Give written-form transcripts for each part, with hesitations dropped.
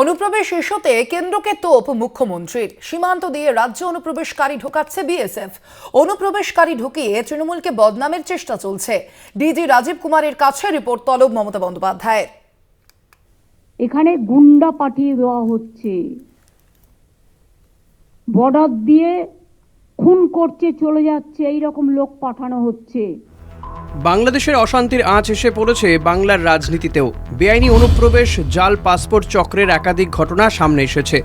অনুপ্রবেশ ইস্যুতে কেন্দ্রকে তোপ মুখ্যমন্ত্রীর। সীমান্ত দিয়ে রাজ্য অনুপ্রবেশকারী ঢোকাচ্ছে বিএসএফ। অনুপ্রবেশকারী ঢুকিয়ে তৃণমূলকে বদনামের চেষ্টা চলছে। ডিজি রাজীব কুমারের কাছে রিপোর্ট তলব মমতা বন্দ্যোপাধ্যায়ের। এখানে গুন্ডা পাঠিয়ে দেওয়া হচ্ছে, বর্ডার দিয়ে খুন করছে, চলে যাচ্ছে, এইরকম লোক পাঠানো হচ্ছে। বাংলাদেশের অশান্তির আঁচ এসে পড়েছে বাংলার রাজনীতিতেও। বেআইনি অনুপ্রবেশ, জাল পাসপোর্ট চক্রের একাধিক ঘটনা সামনে এসেছে।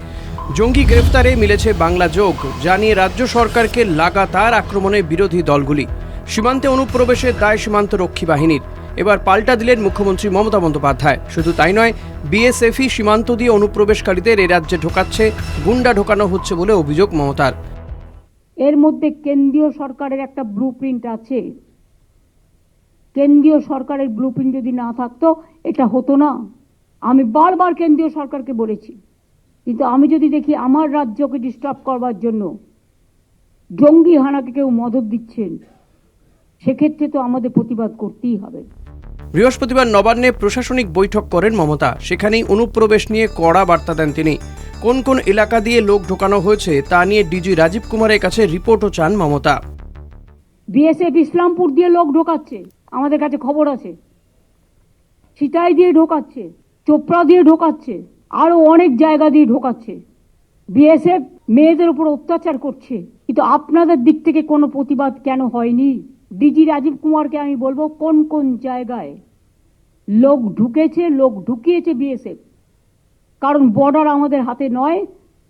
জঙ্গি গ্রেফতারে মিলেছে বাংলা যোগ, জানিয়ে রাজ্য সরকারকে লাগাতার আক্রমণে বিরোধী দলগুলি। সীমান্তে অনুপ্রবেশের দায় সীমান্ত রক্ষী বাহিনীর। এবার পাল্টা দিলেন মুখ্যমন্ত্রী মমতা বন্দ্যোপাধ্যায়। শুধু তাই নয়, বিএসএফই সীমান্ত দিয়ে অনুপ্রবেশকারীদের এ রাজ্যে ঢোকাচ্ছে, গুন্ডা ঢোকানো হচ্ছে বলে অভিযোগ মমতার। এর মধ্যে কেন্দ্রীয় সরকারের একটা ব্লুপ্রিন্ট আছে। কেন্দ্রীয় সরকারের ব্লুপ্রিন্ট যদি না থাকতো এটা হতো না। আমি বারবার কেন্দ্রীয় সরকারকে বলেছি, কিন্তু আমি যদি দেখি আমার রাজ্যকে ডিস্টার্ব করবার জন্য জঙ্গি হানাকে কেউ মদত দিচ্ছেন, সেক্ষেত্রে তো আমাদের প্রতিবাদ করতেই হবে। বৃহস্পতিবার নবান্নে প্রশাসনিক বৈঠক করেন মমতা। সেখানেই অনুপ্রবেশ নিয়ে কড়া বার্তা দেন তিনি। কোন কোন এলাকা দিয়ে লোক ঢোকানো হয়েছে তা নিয়ে ডিজি রাজীব কুমারের কাছে রিপোর্টও চান মমতা। বিএসএফ ইসলামপুর দিয়ে লোক ঢোকাচ্ছে, আমাদের কাছে খবর আছে। সিতাই দিয়ে ঢোকাচ্ছে, চোপড়া দিয়ে ঢোকাচ্ছে, আরো অনেক জায়গা দিয়ে ঢোকাচ্ছে। বিএসএফ মেয়েদের উপর অত্যাচার করছে, কিন্তু আপনাদের দিক থেকে কোনো প্রতিবাদ কেন হয়নি? ডিজি রাজীব কুমারকে আমি বলবো, কোন কোন জায়গায় লোক ঢুকেছে, লোক ঢুকিয়েছে বিএসএফ। কারণ বর্ডার আমাদের হাতে নয়,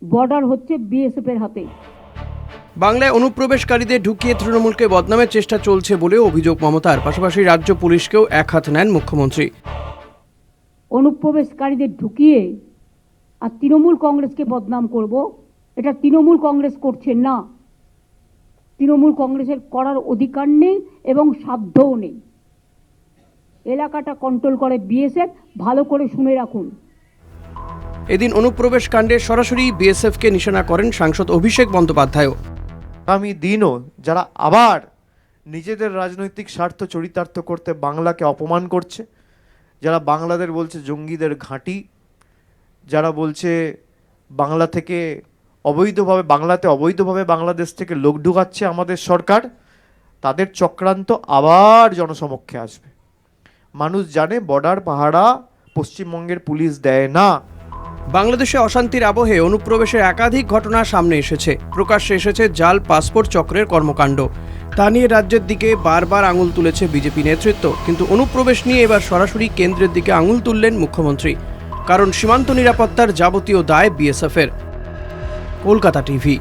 বর্ডার হচ্ছে বিএসএফ এর হাতে। বাংলায় অনুপ্রবেশকারীদের ঢুকিয়ে তৃণমূলকে বদনামের চেষ্টা চলছে বলে অভিযোগ মমতার। পাশাপাশি রাজ্য পুলিশকেও একহাত নেন মুখ্যমন্ত্রী। অনুপ্রবেশকারীদের ঢুকিয়ে আর তৃণমূল কংগ্রেসকে বদনাম করব, এটা তৃণমূল কংগ্রেস করছে না। তৃণমূল কংগ্রেসের করার অধিকার নেই এবং সাধ্যও নেই। এলাকাটা কন্ট্রোল করে বিএসএফ, ভালো করে শুনে রাখুন। এদিন অনুপ্রবেশ কাণ্ডে সরাসরি বিএসএফকে নিশানা করেন সাংসদ অভিষেক বন্দ্যোপাধ্যায়ও। আগামী দিনও যারা আবার নিজেদের রাজনৈতিক স্বার্থ চরিতার্থ করতে বাংলাকে অপমান করছে, যারা বাংলাদের বলছে জঙ্গিদের ঘাঁটি, যারা বলছে বাংলা থেকে অবৈধভাবে বাংলাদেশ থেকে লোক ঢুকাচ্ছে আমাদের সরকার, তাদের চক্রান্ত আবার জনসমক্ষে আসবে। মানুষ জানে বর্ডার পাহারা পশ্চিমবঙ্গের পুলিশ দেয় না। বাংলাদেশে অশান্তির আবহে অনুপ্রবেশের একাধিক ঘটনা সামনে এসেছে। প্রকাশ্যে এসেছে জাল পাসপোর্ট চক্রের কর্মকাণ্ড। তা নিয়ে রাজ্যের দিকে বারবার আঙুল তুলেছে বিজেপি নেতৃত্ব। কিন্তু অনুপ্রবেশ নিয়ে এবার সরাসরি কেন্দ্রের দিকে আঙুল তুললেন মুখ্যমন্ত্রী। কারণ সীমান্ত নিরাপত্তার যাবতীয় দায় বিএসএফের। কলকাতা টিভি।